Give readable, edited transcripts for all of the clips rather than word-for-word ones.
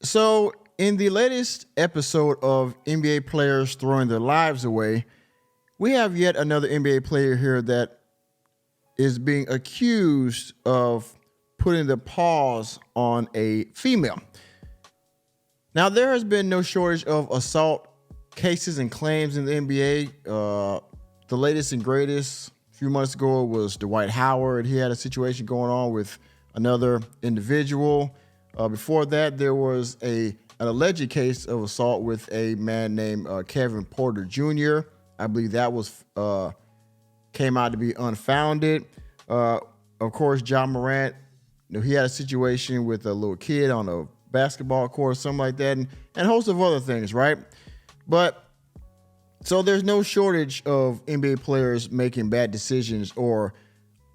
So, in the latest episode of NBA players throwing their lives away, we have yet another NBA player here that is being accused of putting the paws on a female. Now, there has been no shortage of assault cases and claims in the NBA. The latest and greatest a few months ago was Dwight Howard. He had a situation going on with another individual. Before that, there was an alleged case of assault with a man named Kevin Porter Jr. I believe that was came out to be unfounded. Of course, John Morant, he had a situation with a little kid on a basketball court or something like that, and a host of other things, right? But so there's no shortage of NBA players making bad decisions or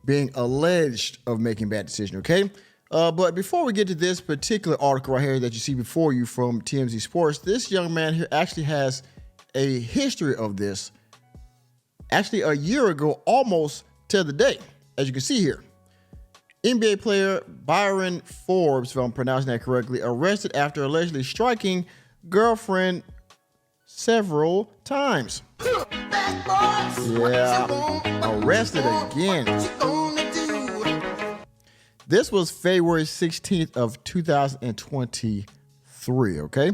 being alleged of making bad decisions, okay? But before we get to this particular article right here that you see before you from TMZ Sports, this young man here actually has a history of this. Actually, a year ago, almost to the day, as you can see here. NBA player Bryn Forbes, if I'm pronouncing that correctly, arrested after allegedly striking girlfriend several times. Yeah, arrested again. This was February 16th of 2023, okay?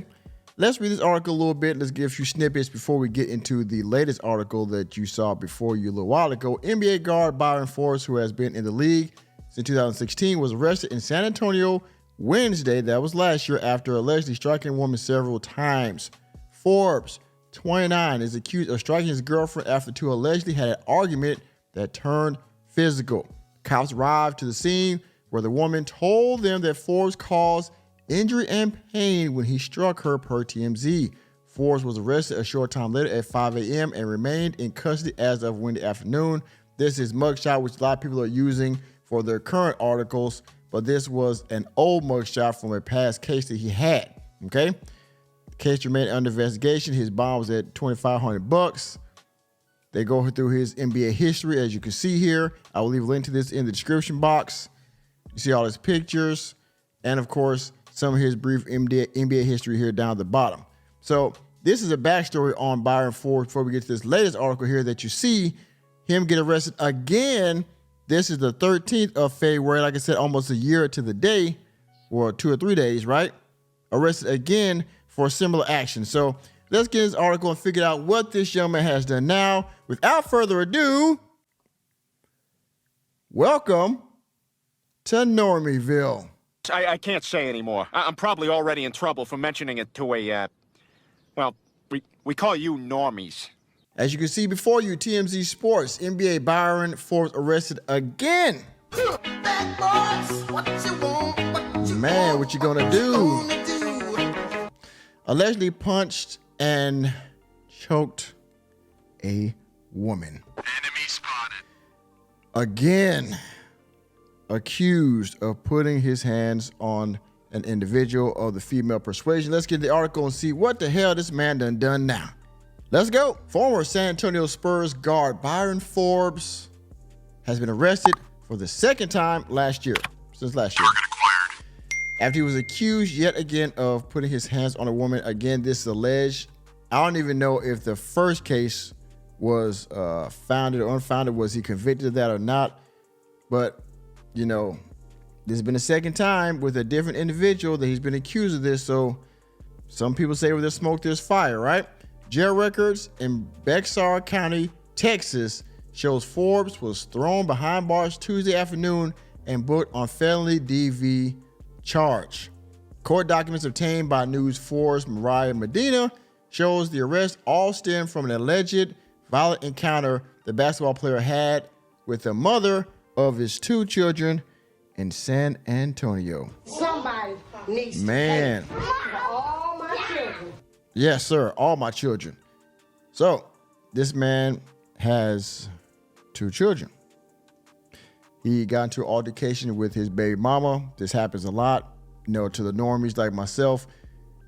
Let's read this article a little bit. Let's give a few snippets before we get into the latest article that you saw before you a little while ago. NBA guard Bryn Forbes, who has been in the league since 2016, was arrested in San Antonio Wednesday, that was last year, after allegedly striking a woman several times. Forbes, 29, is accused of striking his girlfriend after two allegedly had an argument that turned physical. Cops arrived to the scene where the woman told them that Forbes caused injury and pain when he struck her, per TMZ. Forbes was arrested a short time later at 5 a.m. and remained in custody as of Wednesday afternoon. This is mugshot, which a lot of people are using for their current articles, but this was an old mugshot from a past case that he had, okay? The case remained under investigation. His bond was at $2,500. They go through his NBA history, as you can see here. I will leave a link to this in the description box. You see all his pictures, and of course, some of his brief NBA history here down at the bottom. So this is a backstory on Bryn Forbes before we get to this latest article here that you see him get arrested again. This is the 13th of February, like I said, almost a year to the day, or 2 or 3 days, right? Arrested again for similar action. So let's get this article and figure out what this young man has done now. Without further ado, welcome to Normieville. I can't say anymore. I'm probably already in trouble for mentioning it to a, well, we call you normies. As you can see before you, TMZ Sports, NBA Bryn Forbes arrested again. Man, what you gonna do? Allegedly punched and choked a woman. Enemy spotted. Again, accused of putting his hands on an individual of the female persuasion. Let's get the article and see what the hell this man done now. Let's go. Former San Antonio Spurs guard Bryn Forbes has been arrested for the second time since last year. After he was accused yet again of putting his hands on a woman. Again, this is alleged. I don't even know if the first case was founded or unfounded. Was he convicted of that or not? But, you know, this has been the second time with a different individual that he's been accused of this. So some people say where there's smoke, there's fire, right? Jail records in Bexar County, Texas, shows Forbes was thrown behind bars Tuesday afternoon and booked on felony DV charge. Court documents obtained by News 4's Mariah Medina shows the arrest all stemmed from an alleged violent encounter the basketball player had with the mother of his two children in San Antonio. Somebody needs to pay for all my children. Yes, sir. All my children. So this man has two children. He got into an altercation with his baby mama. This happens a lot, to the normies like myself.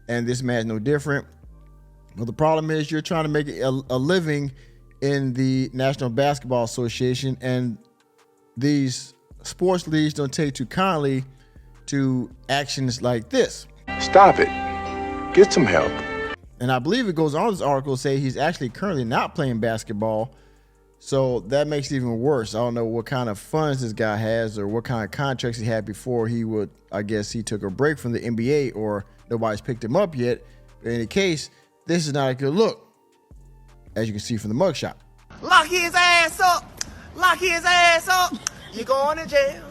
And this man's no different. But the problem is you're trying to make a living in the National Basketball Association, and these sports leagues don't take too kindly to actions like this. Stop it. Get some help. And I believe it goes on in this article to say he's actually currently not playing basketball. So that makes it even worse. I don't know what kind of funds this guy has or what kind of contracts he had before he would, I guess he took a break from the NBA or nobody's picked him up yet. But in any case, this is not a good look, as you can see from the mugshot. Lock his ass up. Lock his ass up. You're going to jail.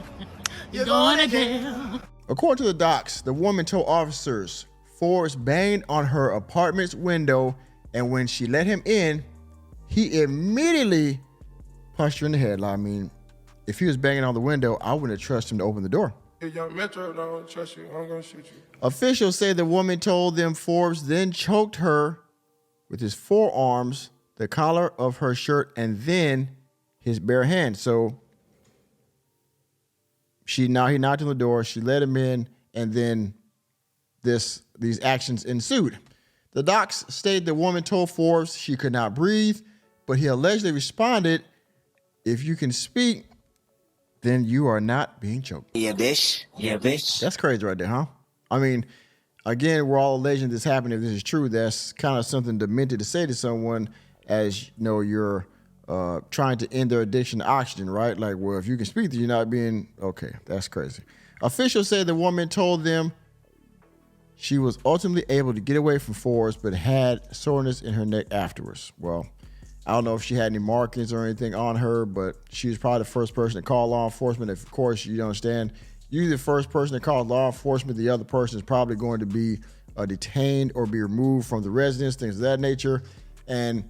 You're going to jail. According to the docs, the woman told officers Forbes banged on her apartment's window, and when she let him in, he immediately punched her in the head. I mean, if he was banging on the window, I wouldn't have trusted him to open the door. Hey, young Metro, don't trust you. I'm gonna shoot you. Officials say the woman told them Forbes then choked her with his forearms, the collar of her shirt, and then his bare hand. So he knocked on the door, she let him in, and then these actions ensued. The docs state the woman told Forbes she could not breathe, but he allegedly responded, "If you can speak, then you are not being choked." Yeah, bitch. Yeah, bitch. That's crazy right there, huh? I mean, again, we're all alleging this happened. If this is true, that's kind of something demented to say to someone as you know you're trying to end their addiction to oxygen, right? Like, well, if you can speak, then you're not being, okay, that's crazy. Officials say the woman told them she was ultimately able to get away from Forbes, but had soreness in her neck afterwards. Well, I don't know if she had any markings or anything on her, but she was probably the first person to call law enforcement. Of course, you understand, you're the first person to call law enforcement. The other person is probably going to be detained or be removed from the residence, things of that nature. And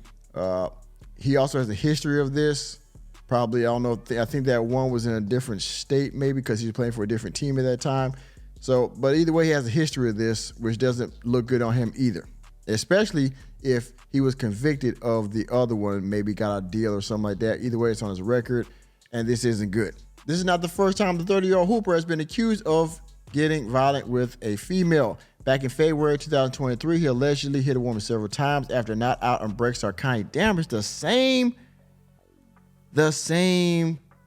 he also has a history of this. Probably, I don't know, I think that one was in a different state maybe because he was playing for a different team at that time. So, but either way, he has a history of this, which doesn't look good on him either, especially if he was convicted of the other one, maybe got a deal or something like that. Either way, it's on his record, and this isn't good. This is not the first time the 30-year-old hooper has been accused of getting violent with a female. Back in February 2023, he allegedly hit a woman several times after not out on Breckstar County. Damn, it's the same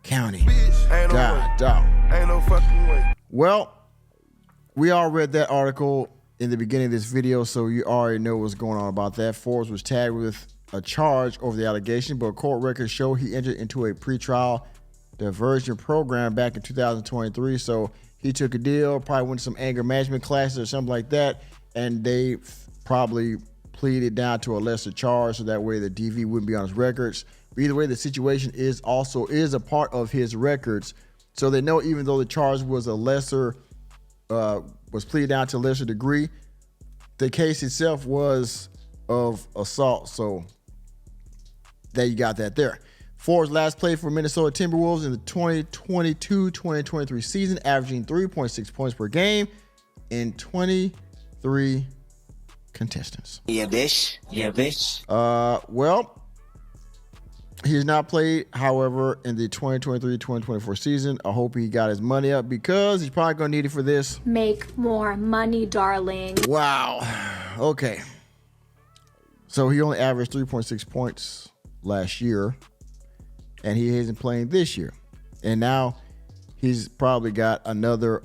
county. God, dog. Ain't no fucking way. Well, we all read that article in the beginning of this video, so you already know what's going on about that. Forbes was tagged with a charge over the allegation, but court records show he entered into a pretrial diversion program back in 2023. So he took a deal, probably went to some anger management classes or something like that, and they probably pleaded down to a lesser charge so that way the DV wouldn't be on his records. But either way, the situation is a part of his records. So they know even though the charge was a lesser was pleaded down to a lesser degree, the case itself was of assault. So there you got that there. Forbes last played for Minnesota Timberwolves in the 2022-2023 season, averaging 3.6 points per game in 23 contestants. Yeah, bitch. Yeah, bitch. Well, he has not played, however, in the 2023-2024 season. I hope he got his money up because he's probably going to need it for this. Make more money, darling. Wow. Okay. So he only averaged 3.6 points last year, and he isn't playing this year. And now he's probably got another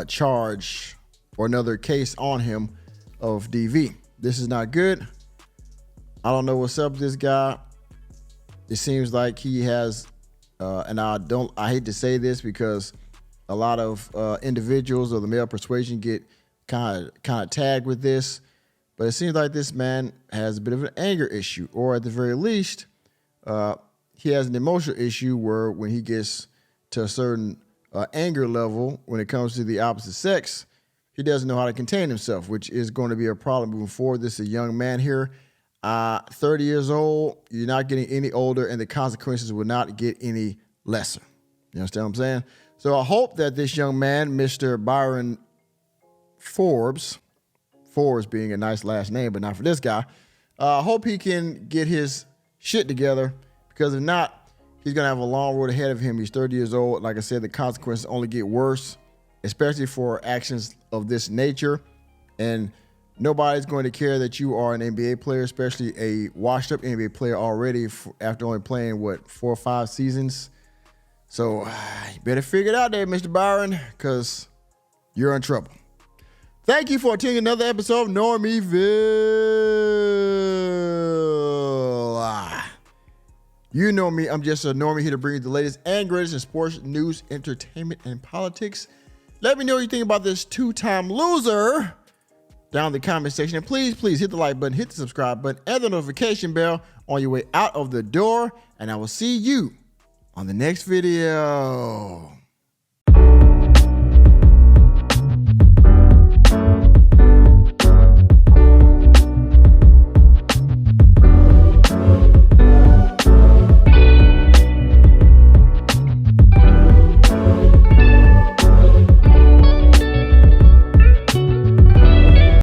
charge or another case on him of DV. This is not good. I don't know what's up with this guy. It seems like he has, and I hate to say this because a lot of individuals of the male persuasion get kind of tagged with this, but it seems like this man has a bit of an anger issue, or at the very least, he has an emotional issue where when he gets to a certain anger level when it comes to the opposite sex, he doesn't know how to contain himself, which is going to be a problem moving forward. This is a young man here. 30 years old, you're not getting any older, and the consequences will not get any lesser. You understand what I'm saying? So I hope that this young man, Mr. Bryn Forbes being a nice last name, but not for this guy, I hope he can get his shit together, because if not, he's going to have a long road ahead of him. He's 30 years old. Like I said, the consequences only get worse, especially for actions of this nature. And nobody's going to care that you are an NBA player, especially a washed-up NBA player already after only playing, 4 or 5 seasons. So you better figure it out there, Mr. Byron, because you're in trouble. Thank you for attending another episode of Normieville. You know me, I'm just a normie here to bring you the latest and greatest in sports, news, entertainment, and politics. Let me know what you think about this two-time loser down in the comment section. And please hit the like button, hit the subscribe button, and the notification bell on your way out of the door. And I will see you on the next video.